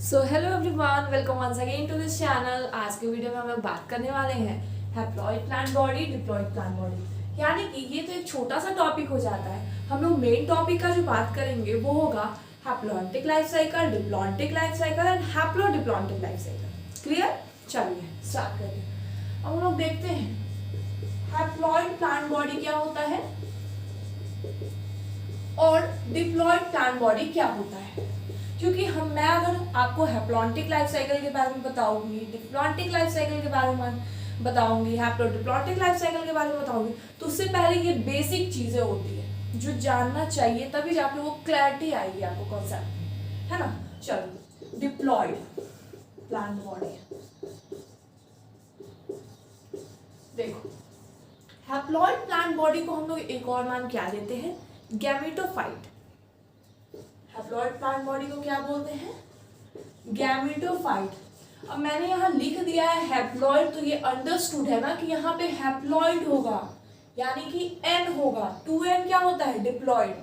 So hello everyone, welcome once again to this channel. आज के video में हम लोग बात करने वाले हैं haploid plant body, diploid plant body. यानी कि ये तो एक छोटा सा टॉपिक हो जाता है। हम लोग मेन टॉपिक का जो बात करेंगे वो होगा haplontic life cycle, diplontic life cycle and haplodiplontic life cycle. Clear? चलिए स्टार्ट करते हैं। अब हम लोग देखते हैं हैप्लॉइड प्लांट बॉडी क्या होता है और डिप्लॉइड प्लांट बॉडी क्या होता है। क्योंकि मैं अगर आपको हैप्लॉन्टिक लाइफ साइकिल के बारे में बताऊंगी, डिप्लॉन्टिक लाइफ साइकिल के बारे में बताऊंगी, हैप्लोडिप्लॉन्टिक लाइफ साइकिल के बारे में बताऊंगी, तो उससे पहले ये बेसिक चीजें होती है जो जानना चाहिए, तभी जाके वो क्लैरिटी आएगी आपको कॉन्सेप्ट में, है ना। चलो, डिप्लॉइड प्लांट बॉडी देखो। हैप्लॉइड प्लांट बॉडी को हम लोग एक और नाम क्या देते हैं? गैमेटोफाइट। हैप्लॉइड प्लांट बॉडी को क्या बोलते हैं? गैमेटोफाइट। अब मैंने यहाँ लिख दिया है हैप्लॉइड, तो ये अंडरस्टूड है ना कि यहाँ पे हैप्लॉइड होगा, यानी कि एन होगा। 2n क्या होता है? डिप्लॉइड।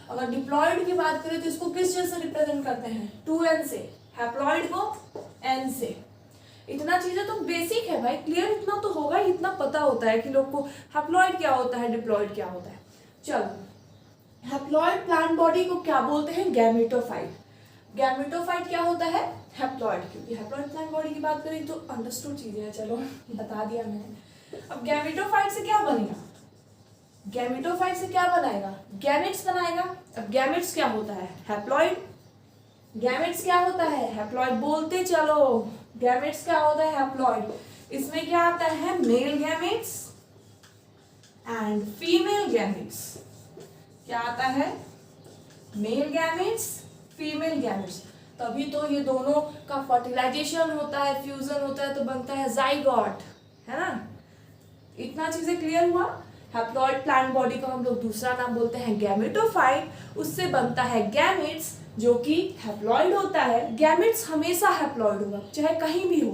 अगर डिप्लॉइड की बात करें तो इसको किस चीज से रिप्रेजेंट करते हैं? 2n से। हैप्लॉइड को n से। इतना चीजें तो बेसिक है भाई, क्लियर इतना तो होगा, इतना पता होता है कि लोग को हैप्लॉइड क्या होता है, डिप्लॉइड क्या होता है। चलो, हैप्लॉइड प्लांट बॉडी को क्या बोलते हैं? गैमेटोफाइट। गैमेटोफाइट क्या होता है? हैप्लॉइड। क्योंकि हैप्लॉइड प्लांट बॉडी की बात करें तो अंडरस्टूड चीजें हैं, चलो बता दिया मैंने। अब गैमेटोफाइट से क्या बनेगा? गैमेटोफाइट से क्या बनाएगा? गैमेट्स बनाएगा। अब गैमेट्स क्या होता है? हैप्लॉइड। गैमेट्स क्या होता है? हैप्लॉइड। बोलते चलो, गैमेट्स क्या होता है? हैप्लॉइड। इसमें क्या आता है? Male gametes and female gametes. क्या आता है? Male gametes, female gametes. तभी तो ये दोनों का फर्टिलाइजेशन होता है, फ्यूजन होता है, तो बनता है जाइगोट, है ना। इतना चीजें क्लियर हुआ। हैप्लॉइड प्लांट बॉडी को हम लोग दूसरा नाम बोलते हैं गैमेटोफाइट। उससे बनता है गैमेट्स, जो कि हैप्लॉइड होता है। गैमेट्स हमेशा हैप्लॉइड होगा, चाहे कहीं भी हो।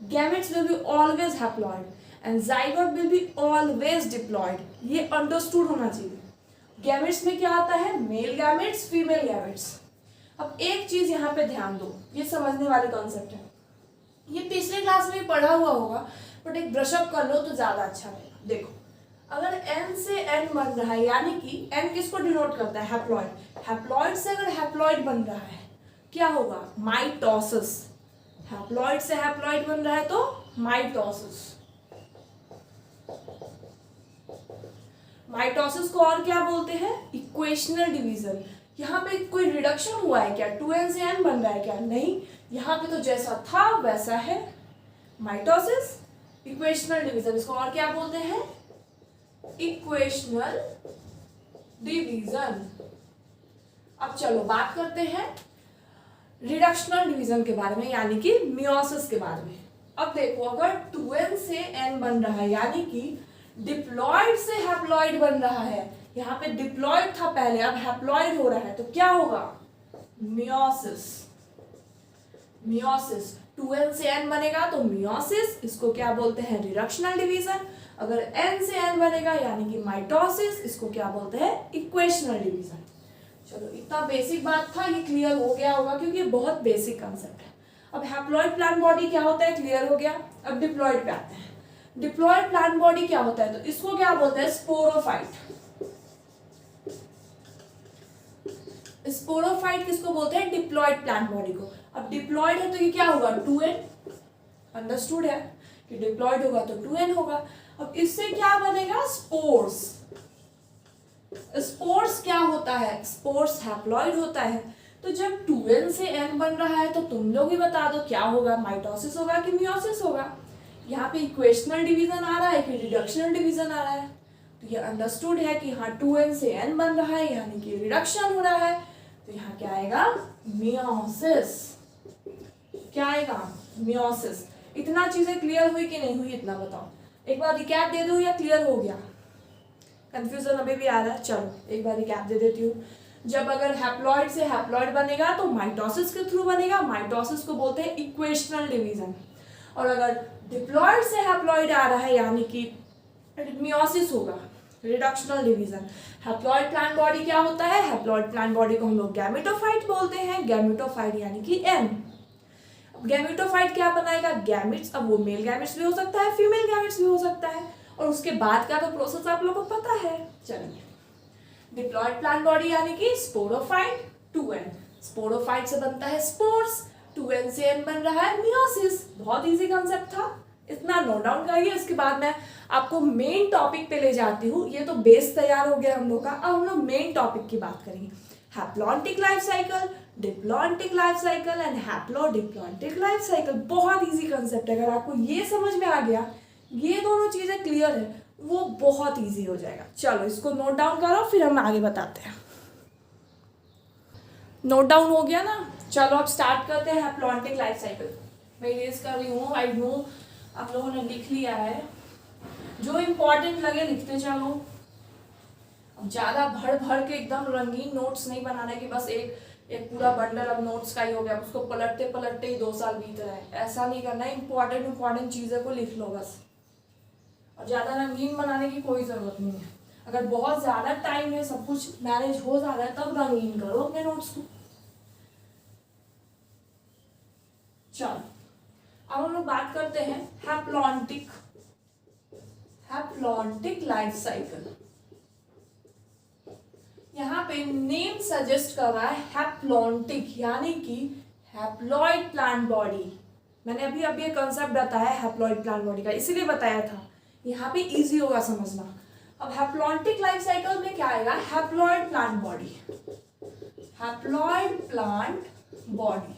Gametes will be always haploid and zygote will be always diploid. ये अंडरस्टूड होना चाहिए। गैमेट्स में क्या आता है? Male gametes, female gametes. अब एक चीज यहाँ पे ध्यान दो, ये समझने वाले कॉन्सेप्ट है। ये पिछले क्लास में पढ़ा हुआ होगा, बट एक ब्रशअप कर लो तो ज्यादा अच्छा रहेगा। देखो, अगर n से n बन रहा है, यानी कि n किसको डिनोट करता है? हैप्लॉइड। हैप्लॉइड से अगर हैप्लॉइड बन रहा है, क्या होगा? माइटोसिस। हैप्लॉइड से हैप्लॉइड बन रहा है तो माइटोसिस। माइटोसिस को और क्या बोलते हैं? Equational division. यहाँ पे कोई रिडक्शन हुआ है क्या? 2n से n बन रहा है क्या? नहीं, यहाँ पे तो जैसा था वैसा है। Mitosis, equational division. इसको और क्या बोलते हैं? Equational division. अब चलो बात करते हैं रिडक्शनल डिवीजन के बारे में, यानी कि मियोसिस के बारे में। अब देखो, अगर 2n से n बन रहा है, यानी कि डिप्लॉइड से हैप्लॉइड बन रहा है। यहाँ पे डिप्लॉइड था पहले, अब हैप्लॉइड हो रहा है, तो क्या होगा? मियोसिस। मियोसिस 2n से n बनेगा तो मियोसिस। इसको क्या बोलते हैं? Reductional division. अगर n से n बनेगा यानी कि माइटोसिस, इसको क्या बोलते हैं? Equational division. चलो, इतना बेसिक बात था, ये क्लियर हो गया होगा क्योंकि ये बहुत बेसिक कंसेप्ट है। अब हैप्लॉइड प्लांट बॉडी क्या होता है, क्लियर हो गया। अब डिप्लॉइड पे आते हैं। डिप्लॉइड प्लांट बॉडी क्या होता है, तो इसको क्या बोलते हैं? स्पोरोफाइट। स्पोरोफाइट किसको बोलते हैं? डिप्लॉइड प्लांट बॉडी को। अब डिप्लॉइड है तो ये क्या होगा? 2n। अंडरस्टूड है कि डिप्लॉइड होगा तो 2n होगा। अब इससे क्या बनेगा? स्पोर्स। स्पोर्स क्या होता है? स्पोर्स हैप्लॉइड होता है। तो जब 2n से n बन रहा है तो तुम लोग ही बता दो क्या होगा? माइटोसिस होगा कि मियोसिस होगा? यहाँ पे इक्वेशनल डिवीजन आ रहा है कि रिडक्शनल डिवीजन आ रहा है? तो ये अंडरस्टूड है कि हाँ 2n से n बन रहा है यानी कि रिडक्शन हो रहा है, तो यहाँ क्या आएगा? मियोसिस। क्या आएगा? मियोसिस। इतना चीजें क्लियर हुई कि नहीं हुई, इतना बताओ। एक बार रिकैप दे दूं या क्लियर हो गया? कंफ्यूजन अभी भी आ रहा है? चलो एक बार रिकैप दे देती हूँ। जब अगर हैप्लॉइड से हैप्लॉइड बनेगा तो माइटोसिस के थ्रू बनेगा। माइटोसिस को बोलते हैं इक्वेशनल डिवीजन। और अगर डिप्लॉइड से हैप्लॉइड आ रहा है यानी कि मियोसिस होगा, reductional division. Haploid plant body क्या होता है? हैप्लॉइड प्लांट बॉडी को हम लोग गैमेटोफाइट बोलते हैं। गैमेटोफाइट यानी कि n। अब गैमेटोफाइट क्या बनाएगा, गैमेट्स। अब वो मेल गैमेट्स भी हो सकता है, फीमेल गैमेट्स भी हो सकता है, और उसके बाद का तो प्रोसेस आप लोगों को पता है। चलिए, डिप्लॉयड प्लांट बॉडी यानी कि स्पोरोफाइट, 2n। स्पोरोफाइट से बनता है स्पोर्स, 2n से n बन रहा है मियोसिस। बहुत इजी कांसेप्ट था, इतना नोट डाउन करिए। इसके बाद मैं आपको मेन टॉपिक पे ले जाती हूँ। ये तो बेस तैयार हो गया हम लोग का। अब हम लोग मेन टॉपिक की बात करेंगे। Haplontic life cycle, diplontic life cycle and haplodiplontic life cycle. बहुत इजी कांसेप्ट है। अगर आपको ये समझ में आ गया, ये दोनों चीजें क्लियर है, वो बहुत इजी हो जाएगा। चलो इसको नोट डाउन करो, फिर हम आगे बताते हैं। नोट डाउन हो गया ना? चलो अब स्टार्ट करते हैं हैप्लॉन्टिक लाइफ साइकिल। मैं इरेज कर रही हूँ, आई नो आप लोगों ने लिख लिया है। जो इम्पोर्टेंट लगे लिखते चलो। अब ज़्यादा भर भर के एकदम रंगीन नोट्स नहीं बनाने की, बस एक पूरा बंडल अब नोट्स का ही हो गया, उसको पलटते पलटते ही 2 साल बीत रहे हैं। ऐसा नहीं करना है। इंपॉर्टेंट चीज़ें को लिख लो बस, और ज़्यादा रंगीन बनाने की कोई ज़रूरत नहीं है। अगर बहुत ज़्यादा टाइम में सब कुछ मैनेज हो जा रहा है तब रंगीन करो अपने नोट्स को। चलो अब हम लोग बात करते हैं हैप्लॉन्टिक लाइफ साइकिल। यहाँ पे नेम सजेस्ट कर रहा है हैप्लॉन्टिक, यानी कि हैप्लॉइड प्लांट बॉडी। मैंने अभी ये कॉन्सेप्ट बताया हैप्लॉइड प्लांट बॉडी का, इसीलिए बताया था। यहाँ पे इजी होगा समझना। अब हैप्लॉन्टिक लाइफ साइकिल में क्या आएगा, haploid plant body. Haploid plant body,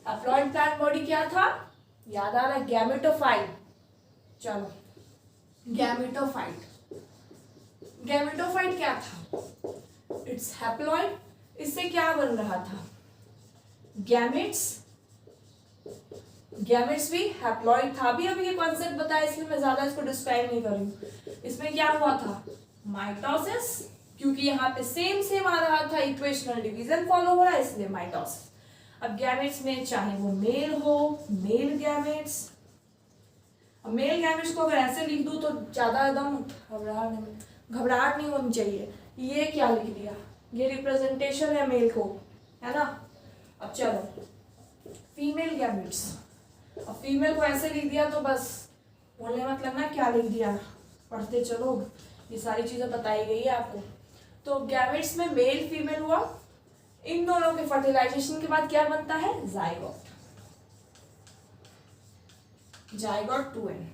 haploid plant body क्या था, याद आ रहा है, गैमेटोफाइट। चलो गैमेटोफाइट क्या था, इट्स हैप्लॉइड। इससे क्या बन रहा था, गैमेट्स भी हैप्लॉइड था। अभी ये कॉन्सेप्ट बताया, इसलिए मैं ज्यादा इसको डिस्क्राइब नहीं कर रही हूँ। इसमें क्या हुआ था, माइटोसिस, क्योंकि यहाँ पे सेम आ रहा था, इक्वेशनल डिवीजन फॉलो हो रहा है, इसलिए माइटोसिस। अब गैमेट्स में चाहे वो मेल हो, मेल गैमेट्स। अब मेल गैमेट्स को अगर ऐसे लिख दूं तो ज्यादा एकदम घबराहट नहीं होनी चाहिए। ये क्या लिख दिया, ये रिप्रेजेंटेशन है मेल को, है ना। अब चलो फीमेल गैमेट्स। अब फीमेल को ऐसे लिख दिया तो बस बोलने मत लगना क्या लिख दिया, पढ़ते चलो, ये सारी चीजें बताई गई है आपको। तो गैमेट्स में मेल फीमेल हुआ, इन दोनों के फर्टिलाइजेशन के बाद क्या बनता है, जाइगोट 2n।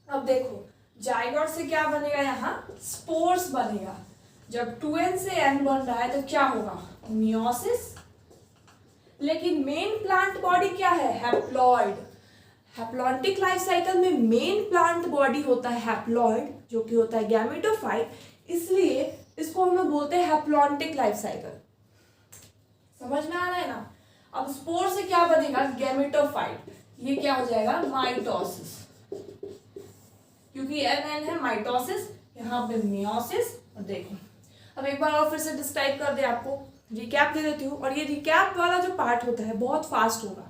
अब देखो जाइगोट से क्या बनेगा, यहाँ स्पोर्स बनेगा। जब 2n से n बन रहा है तो क्या होगा, मियोसिस। लेकिन मेन प्लांट बॉडी क्या है, हैप्लॉइड। हैप्लॉन्टिक लाइफ साइकिल में मेन प्लांट बॉडी होता है हैप्लॉइड, जो कि होता है गैमेटोफाइट, इसलिए इसको हम लोग बोलते हैं हैप्लॉन्टिक लाइफ साइकिल। समझ में आ रहा है ना। अब स्पोर से क्या बनेगा, गैमेटोफाइट। ये क्या हो जाएगा, माइटोसिस, क्योंकि एन है माइटोसिस, यहाँ पे मियोसिस। और देखो अब एक बार और फिर से डिस्क्राइब कर दे, आपको रिकैप दे देती हूँ। और ये रिकैप वाला जो पार्ट होता है बहुत फास्ट होगा,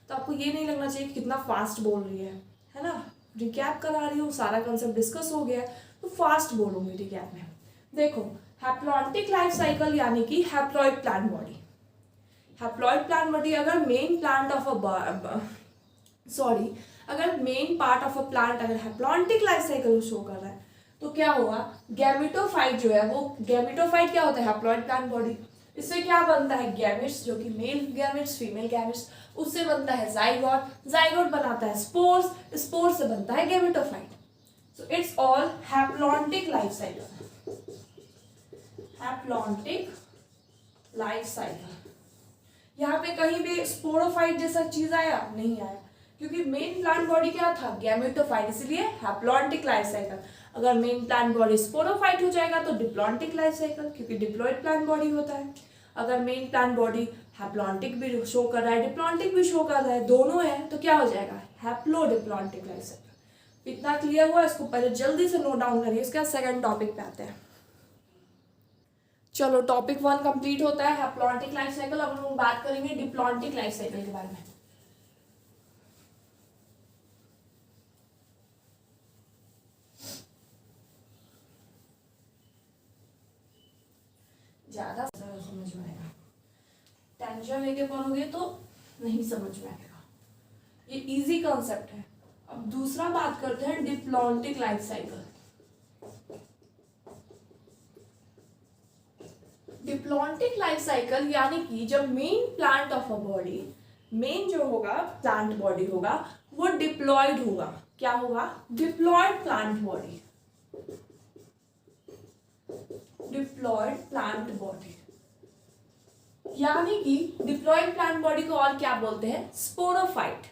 तो आपको ये नहीं लगना चाहिए कि कितना फास्ट बोल रही है ना। रिकैप करा रही हूँ, सारा कंसेप्ट डिस्कस हो गया तो फास्ट बोलूंगी रिकैप में। देखो हैप्लॉन्टिक लाइफ साइकिल यानी कि haploid plant body. Haploid plant body अगर मेन प्लांट ऑफ अगर main part of a plant अगर हैप्लॉन्टिक लाइफ साइकिल शो कर रहा है तो क्या होगा, गैमेटोफाइट जो है वो, गैमेटोफाइट क्या होता है, हैप्लॉइड प्लांट बॉडी। इससे क्या बनता है, गैमेट्स, जो कि मेल गैमेट्स फीमेल गैमेट्स, उससे बनता है जाइगोट बनाता है स्पोर्स से बनता है gametophyte. So it's all haplontic life cycle. Haplontic life cycle. यहाँ पे कहीं भी स्पोरोफाइट जैसा चीज आया नहीं आया, क्योंकि मेन प्लांट बॉडी क्या था, गैमेटोफाइट, इसलिए हैप्लॉन्टिक लाइफ साइकिल। अगर मेन प्लांट बॉडी स्पोरोफाइट हो जाएगा तो डिप्लॉन्टिक लाइफ साइकिल, क्योंकि डिप्लॉइड प्लांट बॉडी होता है। अगर मेन प्लांट बॉडी हैप्लॉन्टिक भी शो कर रहा है, डिप्लॉन्टिक भी शो कर रहा है, दोनों है, तो क्या हो जाएगा, हैप्लोडिप्लॉन्टिक लाइफ साइकिल। इतना क्लियर हुआ, इसको पहले जल्दी से नोट डाउन करिए। इसके बाद सेकंड टॉपिक पे आते हैं। चलो टॉपिक 1 कंप्लीट होता है, हैप्लॉन्टिक लाइफ साइकिल। अब हम बात करेंगे डिप्लॉन्टिक लाइफ साइकिल के बारे में। ज्यादा समझ में आएगा, टेंशन लेके पढ़ोगे तो नहीं समझ में आएगा। ये इजी कॉन्सेप्ट है। अब दूसरा बात करते हैं diplontic life cycle. Diplontic life cycle यानी कि जब main plant of a body, main जो होगा प्लांट बॉडी होगा वो डिप्लॉयड होगा। क्या होगा? Diploid plant body, diploid plant body. यानी कि डिप्लॉयड प्लांट बॉडी को और क्या बोलते हैं? स्पोरोफाइट।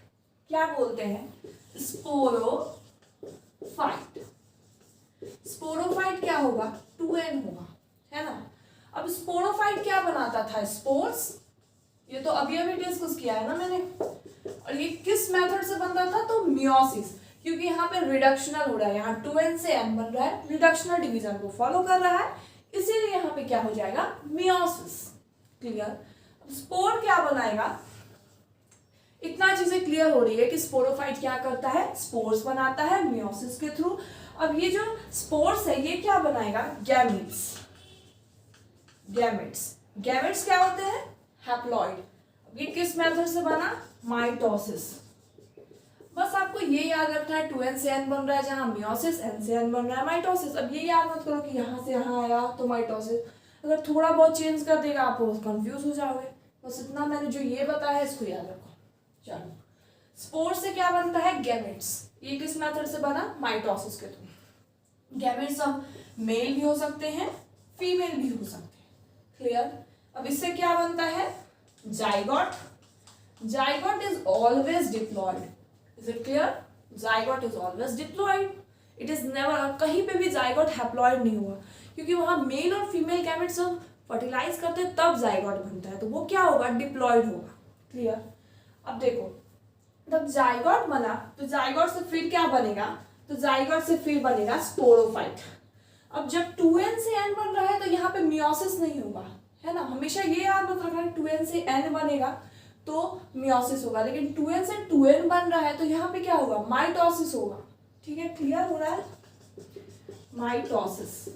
क्या बोलते हैं? स्पोरोफाइट। स्पोरोफाइट क्या होगा? 2n होगा, है ना। अब स्पोरोफाइट क्या बनाता था? स्पोर्स। ये तो अभी अभी डिस्कस किया है ना मैंने। और ये किस मेथड से बनता था? तो मियोसिस, क्योंकि यहाँ पे रिडक्शनल हो रहा है, यहाँ 2n से n बन रहा है, रिडक्शनल डिवीजन को फॉलो कर रहा है, इसीलिए यहाँ पे क्या हो जाएगा? मियोसिस। क्लियर? स्पोर क्या बनाएगा? इतना चीजें क्लियर हो रही है कि स्पोरोफाइट क्या करता है? स्पोर्स बनाता है मियोसिस के थ्रू। अब ये जो स्पोर्स है ये क्या बनाएगा? गैमेट्स। गैमेट्स, गैमेट्स क्या होते हैं? हैप्लॉइड। अब ये किस मेथड से बना? माइटोसिस। बस आपको ये याद रखना है 2n से n बन रहा है जहां मियोसिस, n से n बन रहा है माइटोसिस। अब ये याद मत करो कि यहाँ से यहाँ आया तो माइटोसिस, अगर थोड़ा बहुत चेंज कर देगा आप कंफ्यूज हो जाओगे। बस इतना मैंने जो ये बताया है इसको याद रखो। चलो, स्पोर से क्या बनता है? गैमेट्स। ये किस मेथड से बना? माइटोसिस के थ्रू। गैमेट्स अब मेल भी हो सकते हैं, फीमेल भी हो सकते हैं। क्लियर? अब इससे क्या बनता है? Zygote. Zygote is always diploid. Is it clear? Zygote is always diploid. It is never, कहीं पे भी जाइगोट हैप्लॉयड नहीं हुआ, क्योंकि वहां मेल और फीमेल गैमेट्स जब फर्टिलाइज करते हैं तब जाइगोट बनता है, तो वो क्या होगा? डिप्लॉयड होगा। क्लियर? अब देखो, जब जाइगोट बना तो जाइगोट से फिर क्या बनेगा? तो जाइगोट से फिर बनेगा स्पोरोफाइट। अब जब 2n से n बन रहा है तो यहाँ पे मियोसिस नहीं होगा, है ना। हमेशा ये याद मत रखना 2n से n बनेगा तो मियोसिस होगा, लेकिन 2n से 2n बन रहा है तो यहाँ पे क्या होगा? माइटोसिस होगा। ठीक है? क्लियर हो रहा है? माइटोसिस।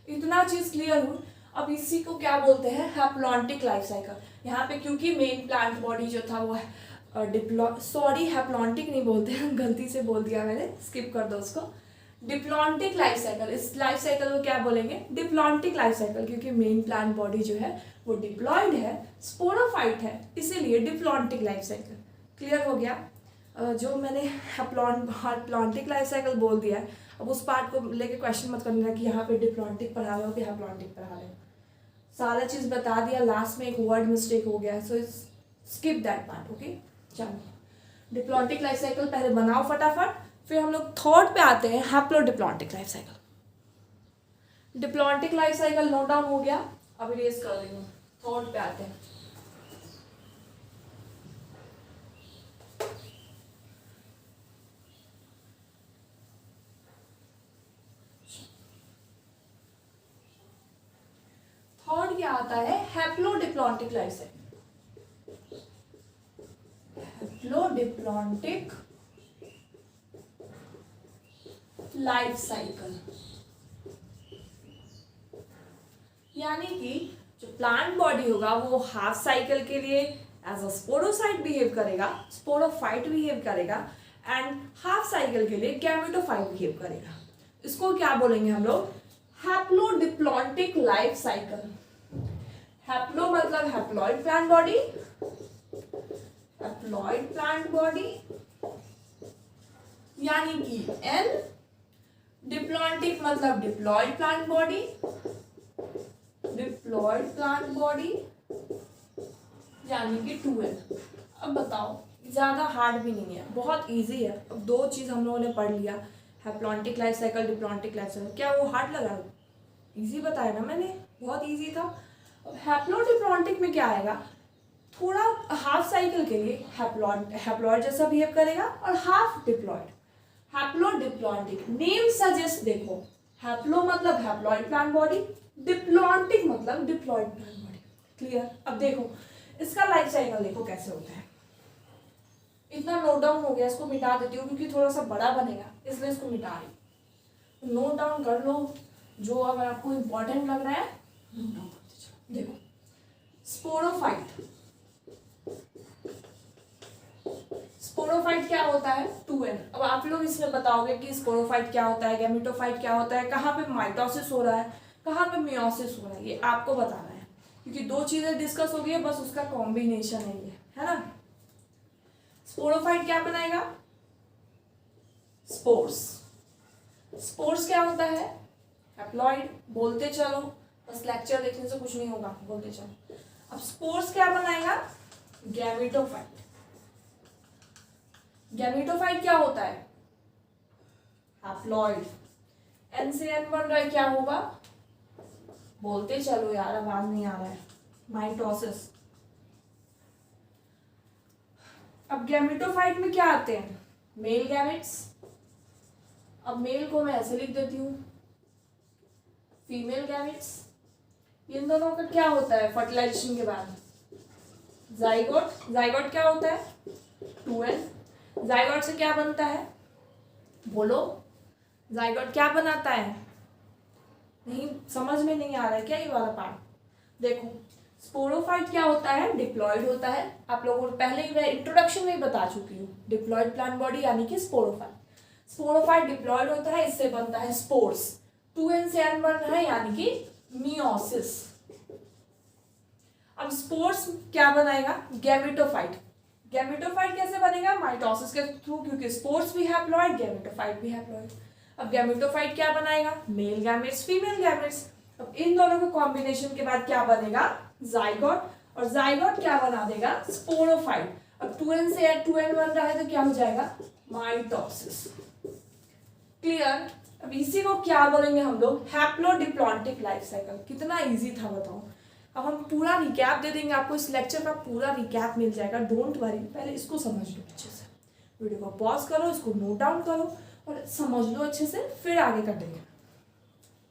इतना चीज क्लियर हुई। अब इसी को क्या बोलते हैं? Haplontic life cycle. यहाँ पे क्योंकि मेन प्लांट बॉडी जो था वो हैप्लॉन्टिक नहीं बोलते हैं, गलती से बोल दिया मैंने, स्किप कर दो उसको। डिप्लॉन्टिक लाइफ साइकिल, इस लाइफ साइकिल को क्या बोलेंगे? डिप्लॉन्टिक लाइफ साइकिल, क्योंकि मेन प्लांट बॉडी जो है वो डिप्लॉयड है, स्पोरोफाइट है, इसीलिए डिप्लॉन्टिक लाइफ साइकिल। क्लियर हो गया? जो मैंने हैप्लॉन्टिक लाइफ साइकिल बोल दिया है, अब उस पार्ट को लेके क्वेश्चन मत करना कि यहाँ पे डिप्लॉन्टिक पढ़ा रहे हो कि हैप्लॉन्टिक पढ़ा रहे हो। सारा चीज़ बता दिया, लास्ट में एक वर्ड मिस्टेक हो गया, सो स्किप दैट पार्ट। ओके, चलो डिप्लॉन्टिक लाइफ साइकिल पहले बनाओ फटाफट, फिर हम लोग थर्ड पे आते हैं, haplodiplontic life cycle. Diplontic life cycle note down हो गया, अब इरेज कर रही हूँ। थर्ड पे आते हैं। थर्ड क्या आता है? Haplodiplontic life cycle. Haplodiplontic life cycle यानी कि जो प्लांट बॉडी होगा वो हाफ साइकिल के लिए एज अ स्पोरोसाइट बिहेव करेगा, स्पोरोफाइट बिहेव करेगा, एंड हाफ साइकिल के लिए गैमेटोफाइट बिहेव करेगा। इसको क्या बोलेंगे हम लोग? Haplodiplontic life cycle. हैप्लो मतलब haploid plant body, haploid plant body यानी कि N, डिप्लॉन्टिक मतलब diploid plant body, diploid plant body यानी कि 2N। अब बताओ, ज्यादा हार्ड भी नहीं है, बहुत इजी है। अब दो चीज हम लोगों ने पढ़ लिया, haplontic life cycle, diplontic life cycle. क्या वो हार्ड लगा? इजी बताया ना मैंने, बहुत इजी था। अब हैप्लोडिप्लॉन्टिक में क्या आएगा? थोड़ा हाफ साइकिल के लिए हैप्लॉइड जैसा बिहेव करेगा और half diploid. Haplodiplontic name suggest, देखो हैप्लो मतलब हैप्लॉइड प्लांट बॉडी, डिप्लॉन्टिक मतलब डिप्लॉयड प्लांट बॉडी। क्लियर? अब देखो इसका लाइफ साइकिल देखो कैसे होता है। इतना नोट डाउन हो गया, इसको मिटा देती हूँ क्योंकि थोड़ा सा बड़ा बनेगा, इसलिए इसको मिटा रही। नोट डाउन कर लो, जो अगर आपको इम्पोर्टेंट लग रहा है नोट डाउन करते चलो। देखो स्पोरोफाइट, स्पोरोफाइट क्या होता है 2n। अब आप लोग इसमें बताओगे कि स्पोरोफाइट क्या होता है, गैमेटोफाइट क्या होता है, कहाँ पे माइटोसिस हो रहा है, कहाँ पे मियोसिस हो रहा है, ये आपको बताना है, क्योंकि दो चीजें डिस्कस हो गई है, बस उसका कॉम्बिनेशन है ये, है ना। स्पोरोफाइट क्या बनाएगा, स्पोर्स। स्पोर्स क्या होता है, हैप्लॉइड। बोलते चलो, बस लेक्चर देखने से कुछ नहीं होगा, बोलते चलो। अब स्पोर्स क्या बनाएगा, गैमेटोफाइट। गैमेटोफाइट क्या होता है, हैप्लॉइड। एन से एन बन रहा है, क्या होगा, बोलते चलो यार, आवाज नहीं आ रहा है, माइटोसिस। अब गैमेटोफाइट में क्या आते हैं, मेल गैमेट्स। अब मेल को मैं ऐसे लिख देती हूँ, फीमेल गैमेट्स। इन दोनों का क्या होता है फर्टिलाइजेशन के बाद, जाइगोट। जाइगोट क्या होता है 2n। जाइगोट से क्या बनता है, बोलो, जाइगोट क्या बनाता है, नहीं समझ में नहीं आ रहा है क्या ये वाला पार्ट। देखो स्पोरोफाइट क्या होता है, डिप्लॉयड होता है। आप लोगों को पहले ही मैं इंट्रोडक्शन में ही बता चुकी हूँ, डिप्लॉयड प्लांट बॉडी यानी कि स्पोरोफाइट। स्पोरोफाइट डिप्लॉयड होता है, इससे बनता है स्पोर्स। 2n से n बन रहा है यानी कि मियोसिस। अब स्पोर्स क्या बनाएगा, गैमेटोफाइट। गैमेटोफाइट कैसे बनेगा, माइटोसिस के थ्रू, क्योंकि स्पोर्स भी हैप्लॉइड, गैमेटोफाइट भी हैप्लॉइड। अब गैमेटोफाइट क्या बनाएगा, मेल गैमेट्स, फीमेल गैमेट्स। अब इन दोनों के कॉम्बिनेशन के बाद क्या बनेगा, जाइगोट। और जाइगोट क्या बना देगा, स्पोरोफाइट। अब 2n से 2n बन रहा है तो क्या हो जाएगा, माइटोसिस। क्लियर। अब इसी को क्या बोलेंगे हम लोग, हैप्लोडिप्लॉन्टिक लाइफ साइकिल। कितना इजी था बताओ। अब हम पूरा रिकैप दे देंगे आपको, इस लेक्चर का पूरा रिकैप मिल जाएगा, डोंट वरी। पहले इसको समझ लो अच्छे से, वीडियो को पॉज करो, इसको नोट डाउन करो और समझ लो अच्छे से, फिर आगे कर देंगे।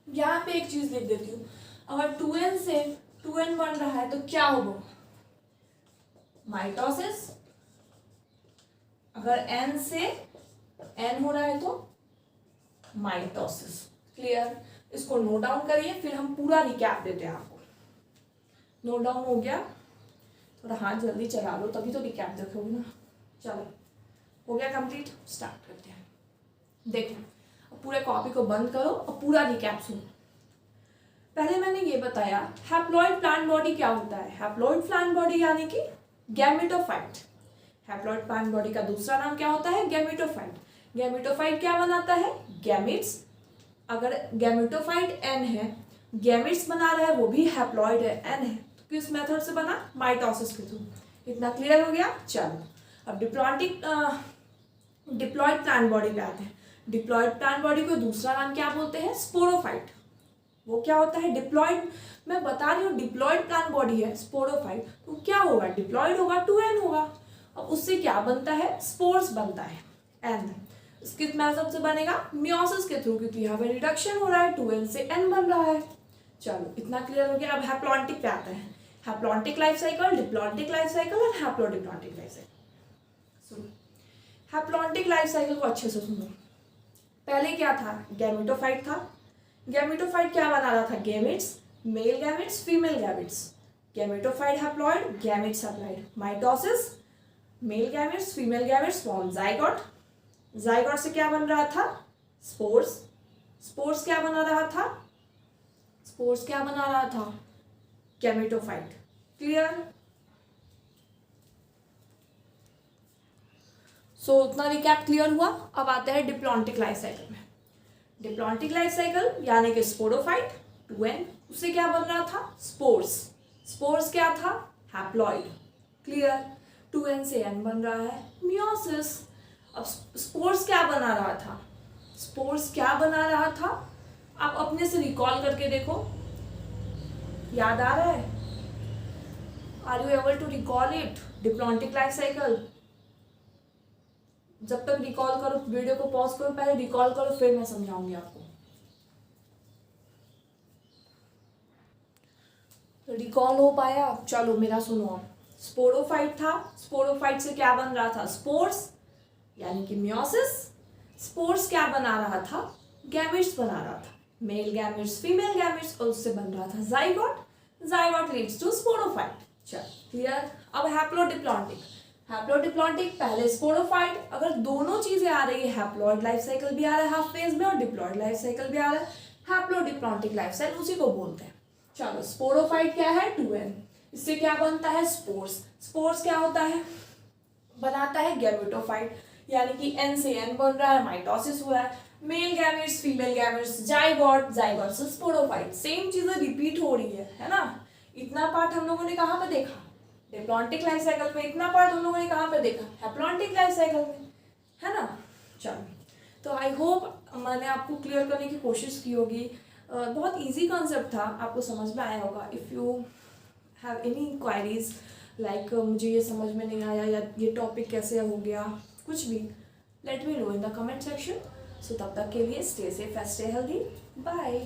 यहाँ पे एक चीज लिख देती हूँ, अगर 2n से 2n बन रहा है तो क्या होगा, माइटोसिस। अगर n से n हो रहा है तो माइटोसिस। क्लियर। इसको नोट डाउन करिए, फिर हम पूरा रिकैप देते हैं आपको। नोट डाउन हो गया, थोड़ा हाथ जल्दी चला लो तभी तो रिकैप देखोगे ना। चलो हो गया कंप्लीट, स्टार्ट करते हैं। देखो अब पूरे कॉपी को बंद करो और पूरा रिकैप सुनो। पहले मैंने ये बताया हैप्लॉइड प्लांट बॉडी क्या होता है। हैप्लॉइड प्लांट बॉडी यानी कि गैमेटोफाइट। हैप्लॉइड प्लांट बॉडी का दूसरा नाम क्या होता है, गैमेटोफाइट। गैमेटोफाइट क्या बनाता है, गैमेट्स। अगर गैमेटोफाइट n है, गैमेट्स बना रहा है वो भी हैप्लॉइड है, n है, तो किस मेथड से बना, माइटोसिस के थ्रू। इतना क्लियर हो गया। चलो अब डिप्लॉइड प्लांट बॉडी पे आते हैं। डिप्लॉइड प्लांट बॉडी को दूसरा नाम क्या बोलते हैं, स्पोरोफाइट। वो क्या होता है, डिप्लॉइड। मैं बता रही हूँ डिप्लॉइड प्लांट बॉडी है, स्पोरोफाइट, तो क्या होगा, डिप्लॉइड होगा, 2n होगा। अब उससे क्या बनता है, स्पोर्स बनता है, n। किस मेथड से बनेगा, मियोसिस के थ्रू, क्योंकि यहाँ पे रिडक्शन हो रहा है, 2n से n बन रहा है। चलो इतना क्लियर हो गया। अब हैप्लॉन्टिक पे आता है, haplontic life cycle, diplontic life cycle और हैप्लोडिप्लॉन्टिक लाइफ साइकिल। सुनो हैप्लॉन्टिक लाइफ साइकिल को अच्छे से सुनो। पहले क्या था, गैमेटोफाइट था। गैमेटोफाइट क्या बना रहा था, gametes, male gametes, female gametes. Gametophyte haploid, gametes haploid. Mitosis, male gametes, female gametes form zygote. Zygote से क्या बन रहा था, स्पोर्स। स्पोर्स क्या बना रहा था, स्पोर्स क्या बना रहा था, गैमेटोफाइट। क्लियर। सो उतना रिकैप क्लियर हुआ। अब आते हैं डिप्लॉन्टिक लाइफ साइकिल में। डिप्लॉन्टिक लाइफ साइकिल यानी कि स्पोरोफाइट 2n, उससे क्या बन रहा था, स्पोर्स। स्पोर्स क्या था, हैप्लॉइड। क्लियर। 2n से n बन रहा है, मियोसिस। अब स्पोर्स क्या बना रहा था, स्पोर्स क्या बना रहा था, आप अपने से रिकॉल करके देखो, याद आ रहा है, are you able to recall it, diplontic life cycle. जब तक रिकॉल करो, वीडियो को पॉज करो, पहले रिकॉल करो, फिर मैं समझाऊंगी आपको। तो रिकॉल हो पाया, चलो मेरा सुनो। अब स्पोरोफाइट था, स्पोरोफाइट से क्या बन रहा था, स्पोर्स यानी कि मियोसिस। स्पोर्स क्या बना रहा था, गैमेट्स बना रहा था, मेल गैमेट्स, फीमेल गैमेट्स, और उससे बन रहा था zygote. Zygote leads to sporophyte. चल क्लियर। अब हैप्लोडिप्लॉन्टिक। हैप्लोडिप्लॉन्टिक पहले स्पोरोफाइट, अगर दोनों चीजें आ रही है, हैप्लॉइड लाइफ साइकिल भी आ रहा है हाफ फेज में और डिप्लॉइड लाइफ साइकिल भी आ रहा है, हैप्लोडिप्लॉन्टिक लाइफ साइकिल उसी को बोलते हैं। चलो स्पोरोफाइट क्या है, 2n, इससे क्या बनता है, स्पोर्स। स्पोर्स क्या होता है, बनाता है गैमेटोफाइट, यानी कि n से n बन रहा है, माइटोसिस हुआ है, male gametes female gametes, zygote, zygote से स्पोरोफाइट, सेम चीजें रिपीट हो रही है ना। इतना पार्ट हम लोगों ने कहाँ पे देखा, डिप्लॉन्टिक लाइफ साइकिल में, इतना पार्ट हम लोगों ने कहाँ पे देखा, हैप्लॉन्टिक लाइफ साइकिल में, है ना। चलो, तो आई होप मैंने आपको क्लियर करने की कोशिश की होगी। बहुत इजी कॉन्सेप्ट था, आपको समझ में आया होगा। If you have any inquiries like मुझे ये समझ में नहीं आया या ये टॉपिक कैसे हो गया, कुछ भी, let me know in the comment section. So तब तक के लिए stay safe, stay healthy, bye.